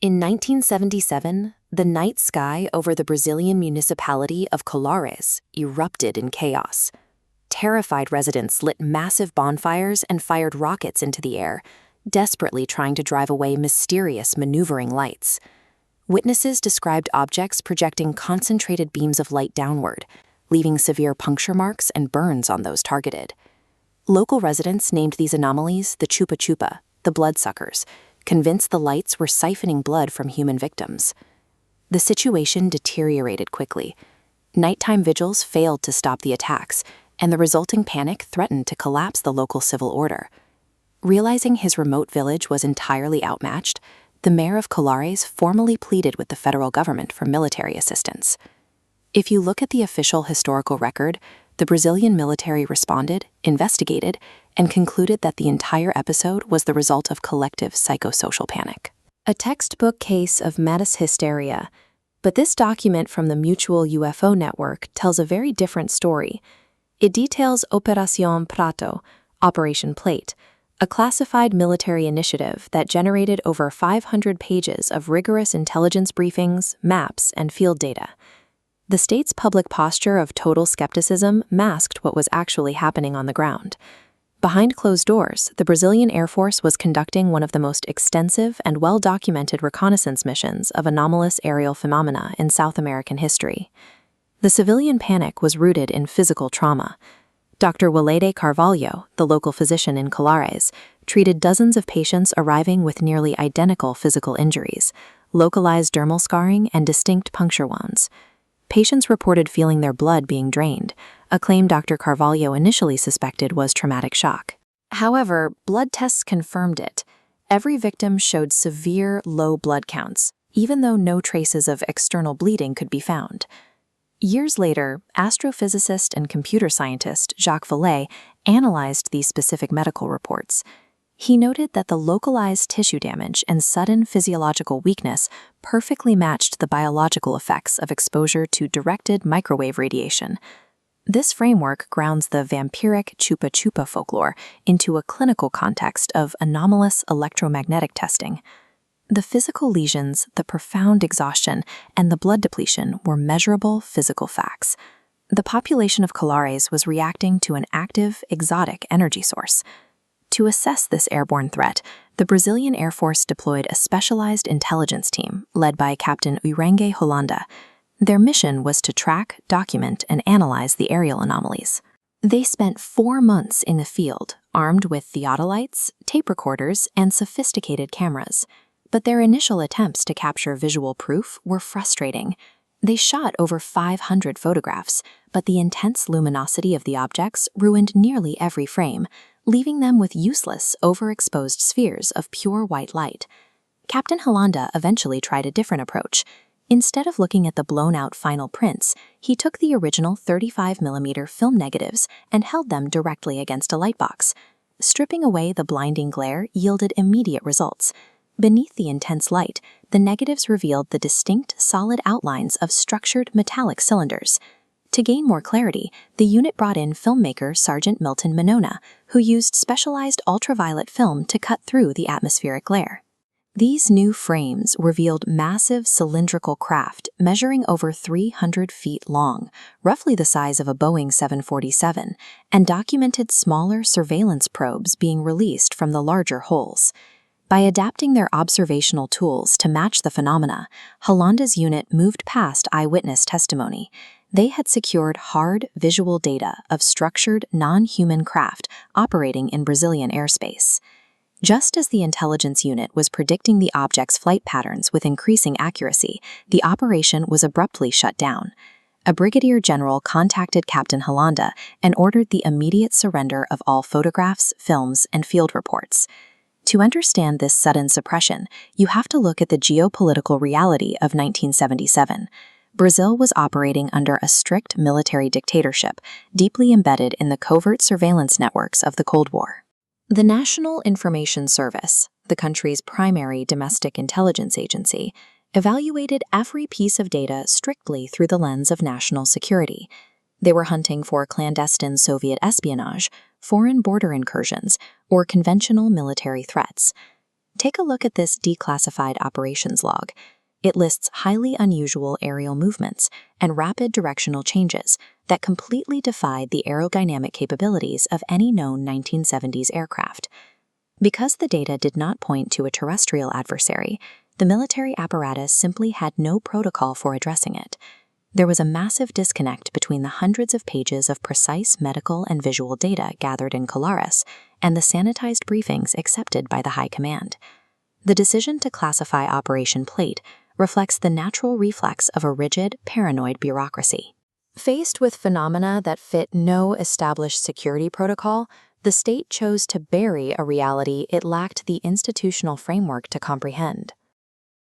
In 1977, the night sky over the Brazilian municipality of Colares erupted in chaos. Terrified residents lit massive bonfires and fired rockets into the air, desperately trying to drive away mysterious maneuvering lights. Witnesses described objects projecting concentrated beams of light downward, leaving severe puncture marks and burns on those targeted. Local residents named these anomalies the Chupa-Chupa, the bloodsuckers, convinced the lights were siphoning blood from human victims. The situation deteriorated quickly. Nighttime vigils failed to stop the attacks, and the resulting panic threatened to collapse the local civil order. Realizing his remote village was entirely outmatched, the mayor of Colares formally pleaded with the federal government for military assistance. If you look at the official historical record, the Brazilian military responded, investigated, and concluded that the entire episode was the result of collective psychosocial panic. A textbook case of mass hysteria, but this document from the Mutual UFO Network tells a very different story. It details Operação Prato, Operation Plate, a classified military initiative that generated over 500 pages of rigorous intelligence briefings, maps, and field data. The state's public posture of total skepticism masked what was actually happening on the ground. Behind closed doors, the Brazilian Air Force was conducting one of the most extensive and well-documented reconnaissance missions of anomalous aerial phenomena in South American history. The civilian panic was rooted in physical trauma. Dr. Waleide Carvalho, the local physician in Colares, treated dozens of patients arriving with nearly identical physical injuries, localized dermal scarring, and distinct puncture wounds. Patients reported feeling their blood being drained, a claim Dr. Carvalho initially suspected was traumatic shock. However, blood tests confirmed it. Every victim showed severe low blood counts, even though no traces of external bleeding could be found. Years later, astrophysicist and computer scientist Jacques Vallée analyzed these specific medical reports. He noted that the localized tissue damage and sudden physiological weakness perfectly matched the biological effects of exposure to directed microwave radiation. This framework grounds the vampiric Chupa-Chupa folklore into a clinical context of anomalous electromagnetic testing. The physical lesions, the profound exhaustion, and the blood depletion were measurable physical facts. The population of Colares was reacting to an active, exotic energy source. To assess this airborne threat, the Brazilian Air Force deployed a specialized intelligence team led by Captain Uyrangê Hollanda. Their mission was to track, document, and analyze the aerial anomalies. They spent 4 months in the field, armed with theodolites, tape recorders, and sophisticated cameras. But their initial attempts to capture visual proof were frustrating. They shot over 500 photographs, but the intense luminosity of the objects ruined nearly every frame, leaving them with useless, overexposed spheres of pure white light. Captain Hollanda eventually tried a different approach. Instead of looking at the blown-out final prints, he took the original 35mm film negatives and held them directly against a lightbox. Stripping away the blinding glare yielded immediate results. Beneath the intense light, the negatives revealed the distinct, solid outlines of structured metallic cylinders. To gain more clarity, the unit brought in filmmaker Sergeant Milton Monona, who used specialized ultraviolet film to cut through the atmospheric glare. These new frames revealed massive cylindrical craft measuring over 300 feet long, roughly the size of a Boeing 747, and documented smaller surveillance probes being released from the larger holes. By adapting their observational tools to match the phenomena, Hollanda's unit moved past eyewitness testimony. They had secured hard visual data of structured non-human craft operating in Brazilian airspace. Just as the intelligence unit was predicting the object's flight patterns with increasing accuracy, the operation was abruptly shut down. A brigadier general contacted Captain Hollanda and ordered the immediate surrender of all photographs, films, and field reports. To understand this sudden suppression, you have to look at the geopolitical reality of 1977. Brazil was operating under a strict military dictatorship, deeply embedded in the covert surveillance networks of the Cold War. The National Information Service, the country's primary domestic intelligence agency, evaluated every piece of data strictly through the lens of national security. They were hunting for clandestine Soviet espionage, foreign border incursions, or conventional military threats. Take a look at this declassified operations log. It lists highly unusual aerial movements and rapid directional changes that completely defied the aerodynamic capabilities of any known 1970s aircraft. Because the data did not point to a terrestrial adversary, the military apparatus simply had no protocol for addressing it. There was a massive disconnect between the hundreds of pages of precise medical and visual data gathered in Colares and the sanitized briefings accepted by the High Command. The decision to classify Operation Plate reflects the natural reflex of a rigid, paranoid bureaucracy. Faced with phenomena that fit no established security protocol, the state chose to bury a reality it lacked the institutional framework to comprehend.